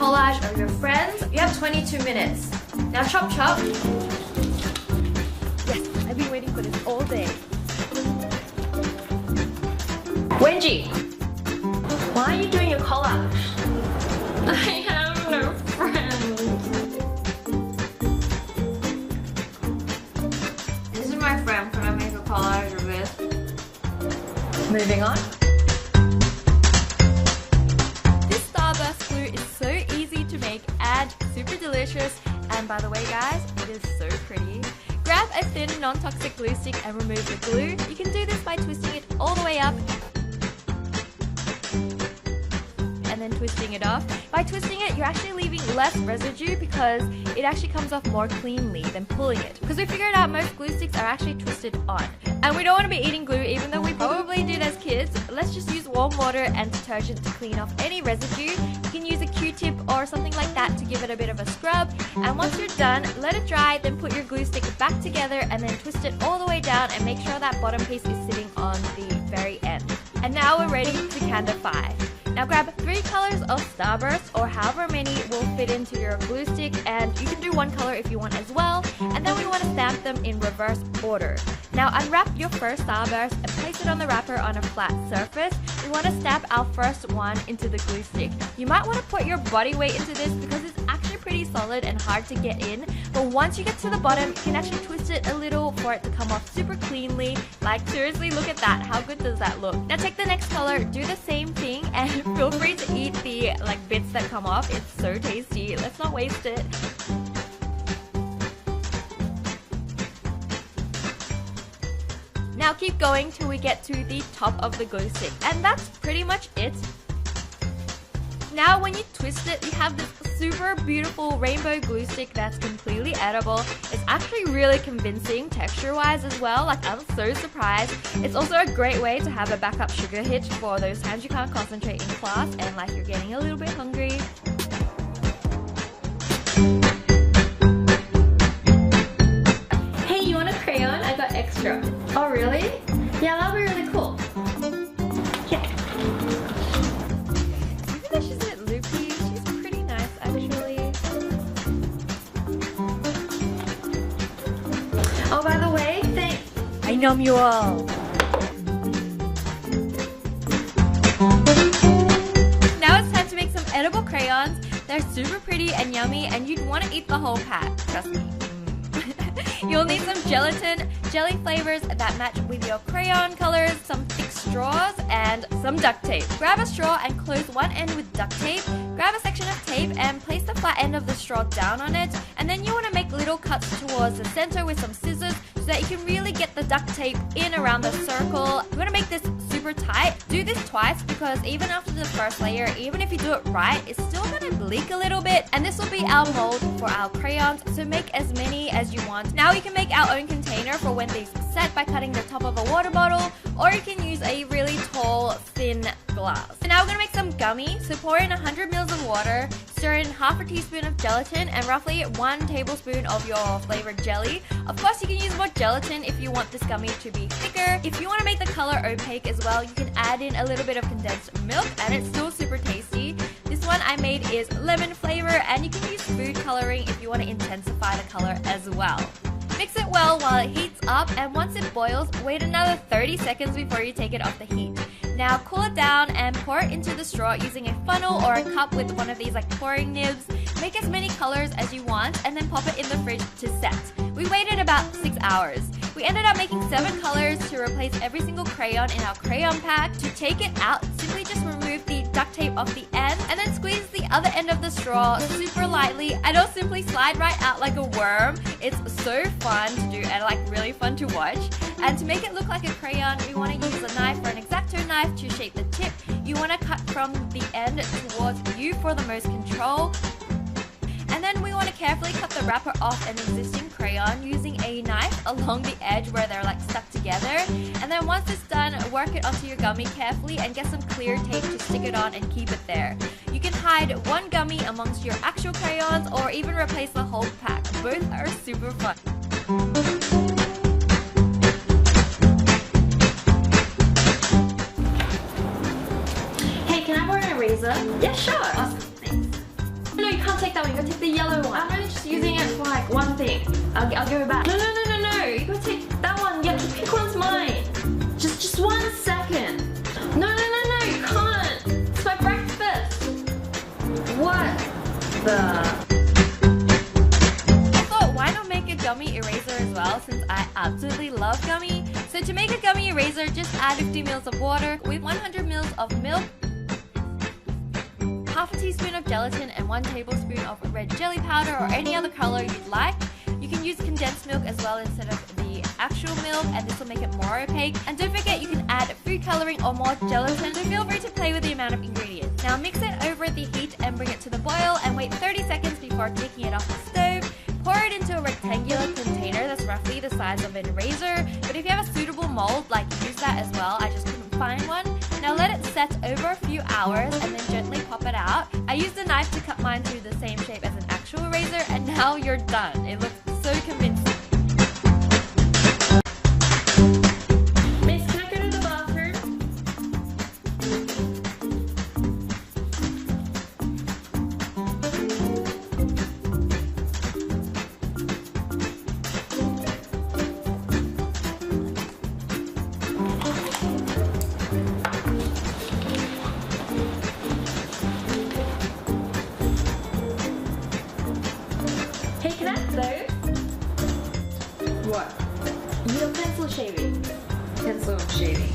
collage of your friends. You have 22 minutes. Now chop chop. Yes, I've been waiting for this all day. Wenji, why are you doing your collage? I have no friends. This is my friend. Can I make a collage of this? Moving on. This starburst glue is so easy to make and super delicious. And by the way guys, it is so pretty. Grab a thin non-toxic glue stick and remove the glue. You can do this by twisting it all the way up and then twisting it off. By twisting it, you're actually leaving less residue because it actually comes off more cleanly than pulling it. Because we figured out most glue sticks are actually twisted on. And we don't want to be eating glue even though we probably did as kids. Let's just use warm water and detergent to clean off any residue. You can use a Q-tip or something like that to give it a bit of a scrub. And once you're done, let it dry, then put your glue stick back together and then twist it all the way down and make sure that bottom piece is sitting on the very end. And now we're ready to candify. Now grab 3 colors of Starburst or however many will fit into your glue stick, and you can do 1 color if you want as well. And then we want to stamp them in reverse order. Now unwrap your first Starburst and place it on the wrapper on a flat surface. We want to stamp our first one into the glue stick. You might want to put your body weight into this because it's actually pretty solid and hard to get in. But once you get to the bottom, you can actually twist it a little for it to come off super cleanly. Like seriously, look at that. How good does that look? Now take the next color, do the same thing, and feel free to eat the bits that come off. It's so tasty. Let's not waste it. Now keep going till we get to the top of the glue stick, and that's pretty much it. Now when you twist it, you have this super beautiful rainbow glue stick that's completely edible. It's actually really convincing texture-wise as well. Like, I'm so surprised. It's also a great way to have a backup sugar hit for those times you can't concentrate in class and like you're getting a little bit hungry. Hey, you want a crayon? I got extra. Oh really? Yeah, that'll be really cool. Yeah. Even though she's a bit loopy, she's pretty nice actually. Oh, by the way, I know you all. Now it's time to make some edible crayons. They're super pretty and yummy, and you'd want to eat the whole pack, trust me. You'll need some gelatin, jelly flavors that match with your crayon colors, some thick straws, and some duct tape. Grab a straw and close one end with duct tape. Grab a section of tape and place the flat end of the straw down on it, and then you want to make little cuts towards the center with some scissors so that you can really get the duct tape in around the circle. You want to make this super tight. Do this twice because even after the first layer, even if you do it right, it's still going to leak a little bit, and this will be our mold for our crayons, so make as many as you want. Now we can make our own container for when these set by cutting the top of a water bottle, or you can use a really tall, thin glass. So now we're going to make some gummy. So pour in 100 ml of water, stir in half a teaspoon of gelatin and roughly 1 tablespoon of your flavored jelly. Of course, you can use more gelatin if you want this gummy to be thicker. If you want to make the color opaque as well, you can add in a little bit of condensed milk and it's still super tasty. This one I made is lemon flavor, and you can use food coloring if you want to intensify the color as well. Mix it well while it heats up, and once it boils, wait another 30 seconds before you take it off the heat. Now cool it down and pour it into the straw using a funnel or a cup with one of these pouring nibs. Make as many colors as you want and then pop it in the fridge to set. We waited about 6 hours. We ended up making 7 colors to replace every single crayon in our crayon pack. To take it out, simply just remove the duct tape off the end and then squeeze the other end of the straw super lightly, and it'll simply slide right out like a worm. It's so fun to do and really fun to watch. And to make it look like a crayon, we want to use a knife or an X-Acto knife to shape the tip. You want to cut from the end towards you for the most control. And then we want to carefully cut the wrapper off an existing crayon using a knife along the edge where they're stuck together. And then once it's done, work it onto your gummy carefully and get some clear tape to stick it on and keep it there. You can hide one gummy amongst your actual crayons or even replace the whole pack. Both are super fun. Hey, can I borrow an eraser? Yeah, sure. Awesome, thanks. No, yellow one. I'm only just using it for like one thing. I'll give it back. No. You gotta take that one. Yeah, pick one's mine. Just 1 second. No, you can't. It's my breakfast. What the? I thought, why not make a gummy eraser as well, since I absolutely love gummy. So to make a gummy eraser, just add 50 ml of water with 100 ml of milk, half a teaspoon of gelatin, and 1 tablespoon of red jelly powder or any other color you'd like. You can use condensed milk as well instead of the actual milk, and this will make it more opaque. And don't forget, you can add food coloring or more gelatin, so feel free to play with the amount of ingredients. Now mix it over the heat and bring it to the boil, and wait 30 seconds before taking it off the stove. Pour it into a rectangular container that's roughly the size of an eraser, but if you have a suitable mold, like, use that as well. I just couldn't find one. Now let it set over a few hours and then gently pop it out. I used a knife to cut mine to the same shape as an actual eraser, and now you're done. It looks so convincing. Miss, can I go to the bathroom? Hey, can I have those? What? Your pencil shaving. Pencil shaving.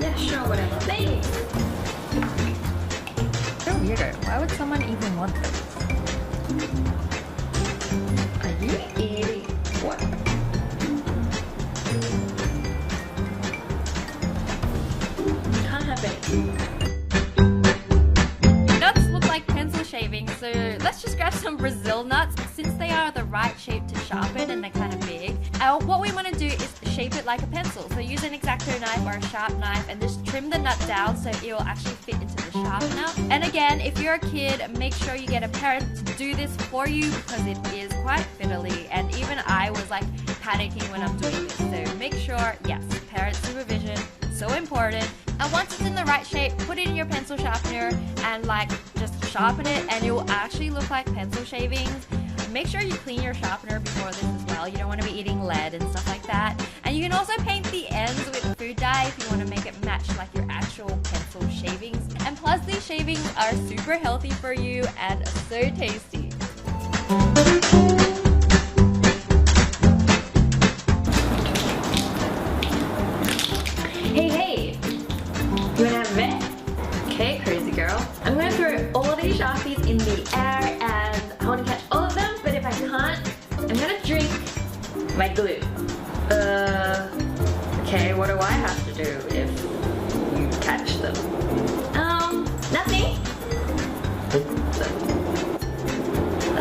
Yeah, sure, whatever. Thanks. So weirdo. Why would someone even want this? Are you eating what? Can't have it. Nuts look like pencil shaving, so let's just grab some Brazil nuts, since they are the right shape to sharpen and they're kind of big. What we want to do is shape it like a pencil. So use an X-Acto knife or a sharp knife and just trim the nut down so it will actually fit into the sharpener. And again, if you're a kid, make sure you get a parent to do this for you, because it is quite fiddly, and even I was like panicking when I'm doing this. So make sure, yes, parent supervision, so important. And once it's in the right shape, put it in your pencil sharpener and like just sharpen it, and it will actually look like pencil shavings. Make sure you clean your sharpener before this as well. You don't want to be eating lead and stuff like that. And you can also paint the ends with food dye if you want to make it match like your actual pencil shavings. And plus, these shavings are super healthy for you and so tasty. Hey, you wanna have a bet? Okay, crazy girl. I'm gonna throw all these Sharpies in the air and I wanna catch all of them, but if I can't, I'm gonna drink my glue. Okay, what do I have to do if you catch them? Nothing.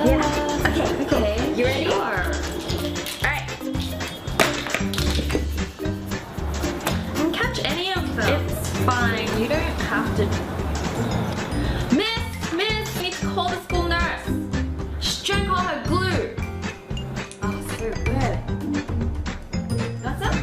Yeah, okay. You ready? Sure. Alright. Catch any of them. It's fine, you don't have to. Miss, you need to call the school nurse. She drank all her glue. Oh, so good. What's up?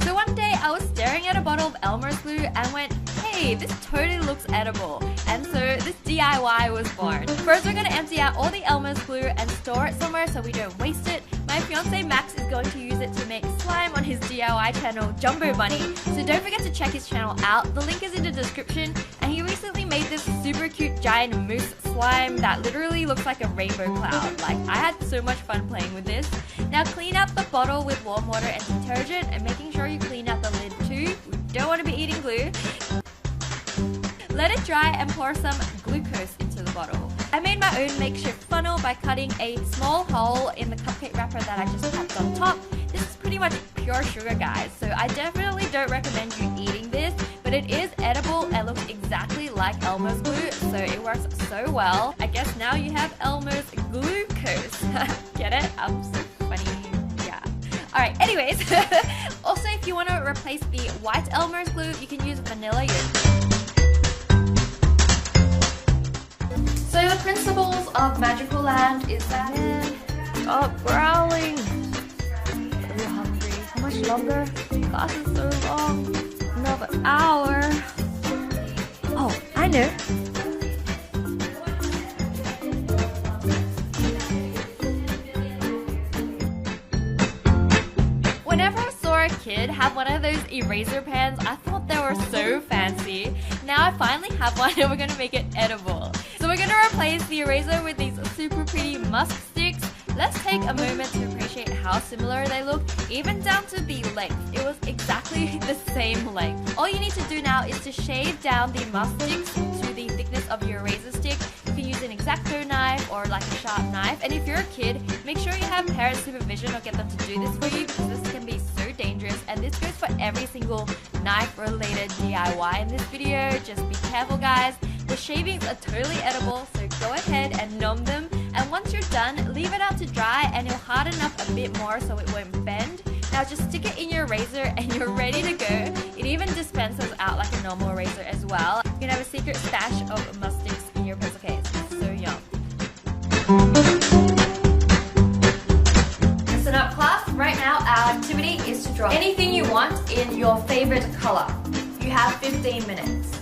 So one day I was staring at a bottle of Elmer's glue and went, hey, this totally looks edible. And so this DIY was born. First, we're gonna empty out all the Elmer's glue and store it somewhere so we don't waste it. My fiance Max is going to use it to make slime on his DIY channel, Jumbo Bunny. So don't forget to check his channel out. The link is in the description. And he recently made this super cute giant mousse slime that literally looks like a rainbow cloud. Like, I had so much fun playing with this. Now clean out the bottle with warm water and detergent, and making sure you clean out the lid too. We don't want to be eating glue. Let it dry and pour some glucose into the bottle. I made my own makeshift funnel by cutting a small hole in the cupcake wrapper that I just popped on top. This is pretty much pure sugar, guys, so I definitely don't recommend you eating this, but it is edible and looks exactly like Elmer's glue, so it works so well. I guess now you have Elmer's glucose. Get it? I'm so funny. Yeah. Alright, anyways, also if you want to replace the white Elmer's glue, you can use vanilla yogurt. So the principles of Magical Land is that Stop growling! I'm so hungry. How much longer? Class is so long. Another hour. Oh, I know. kid, have one of those eraser pens. I thought they were so fancy. Now I finally have one and we're going to make it edible. So we're going to replace the eraser with these super pretty musk sticks. Let's take a moment to appreciate how similar they look, even down to the length. It was exactly the same length. All you need to do now is to shave down the musk sticks to the thickness of your eraser stick. You can use an X-Acto knife or like a sharp knife. And if you're a kid, make sure you have parent supervision or get them to do this for you, because this can be so dangerous. And this goes for every single knife-related DIY in this video. Just be careful, guys. The shavings are totally edible, so go ahead and numb them. And once you're done, leave it out to dry and it'll harden up a bit more so it won't bend. Now just stick it in your razor and you're ready to go. It even dispenses out like a normal razor as well. You can have a secret stash of musk sticks in your pencil case. It's so yum. Listen up, class. Right now our activity is to draw anything you want in your favorite color. You have 15 minutes.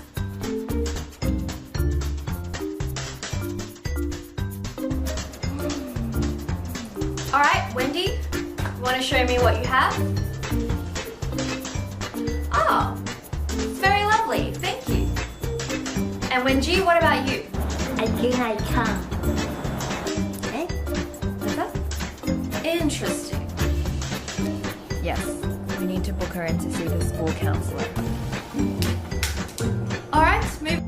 Alright, Wendy, you want to show me what you have? Oh, it's very lovely, thank you. And Wenji, what about you? I think I can. Eh? What's that? Interesting. Yes, we need to book her in to see the school counselor. Alright, move.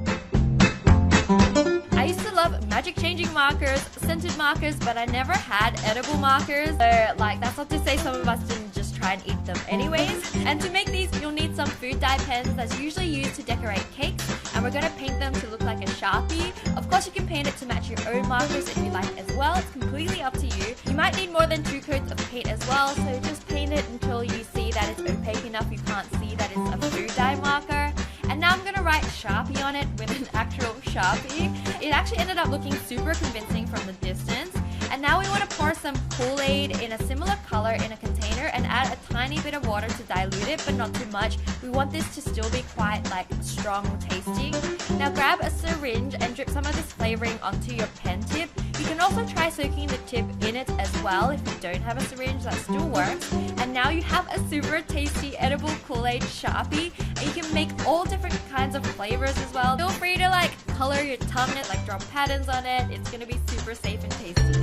I used to love magic changing markers, scented markers, but I never had edible markers. So like, that's not to say some of us didn't just try and eat them anyways. And to make these, you'll need some food dye pens that's usually used to decorate cakes. And we're going to paint them to look like a Sharpie. Of course, you can paint it to match your own markers if you like as well. It's completely up to you. You might need more than 2 coats of paint as well, so just paint it until you see that it's opaque enough you can't see that it's a food dye marker. And now I'm going to write Sharpie on it with an actual Sharpie. It actually ended up looking super convincing from the distance. And now we want to pour some Kool-Aid in a similar color in a container and add a tiny bit of water to dilute it, but not too much. We want this to still be quite like strong tasting. Now grab a syringe and drip some of this flavoring onto your pen tip. You can also try soaking the tip in it as well if you don't have a syringe, that still works. And now you have a super tasty edible Kool-Aid Sharpie, and you can make all different kinds of flavors as well. Feel free to like color your tongue it, like draw patterns on it. It's gonna be super safe and tasty.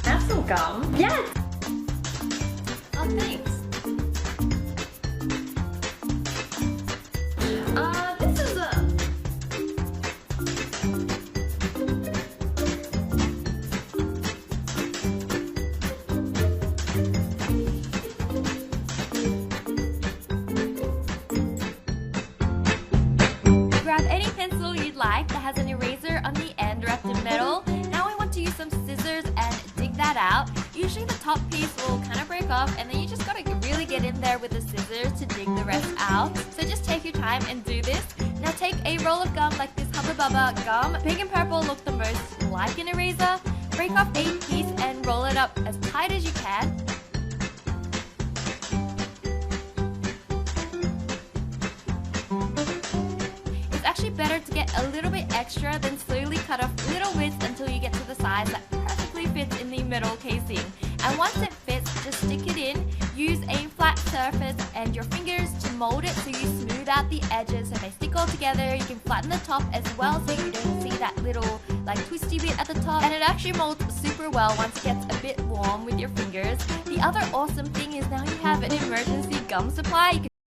Have some gum. Yes! Oh, thanks. This is a... Grab any pencil you'd like that has an eraser on the end wrapped in metal. Now we want to use some scissors and dig that out. Usually the top piece will kind of break off, and then you just gotta really get in there with the scissors to dig the rest out. So just take your time and do this. Now take a roll of gum like this Hubba Bubba gum. Pink and purple look the most like an eraser. Break off a piece and roll it up as tight as you can. It's actually better to get a little bit extra, then slowly cut off little bits until you get to the size that perfectly fits in the metal casing. And once it fits, just stick it in. Use a flat surface and your fingers to mold it so you smooth out the edges so they stick all together. You can flatten the top as well so you don't see that little like twisty bit at the top. And it actually molds super well once it gets a bit warm with your fingers. The other awesome thing is now you have an emergency gum supply. You can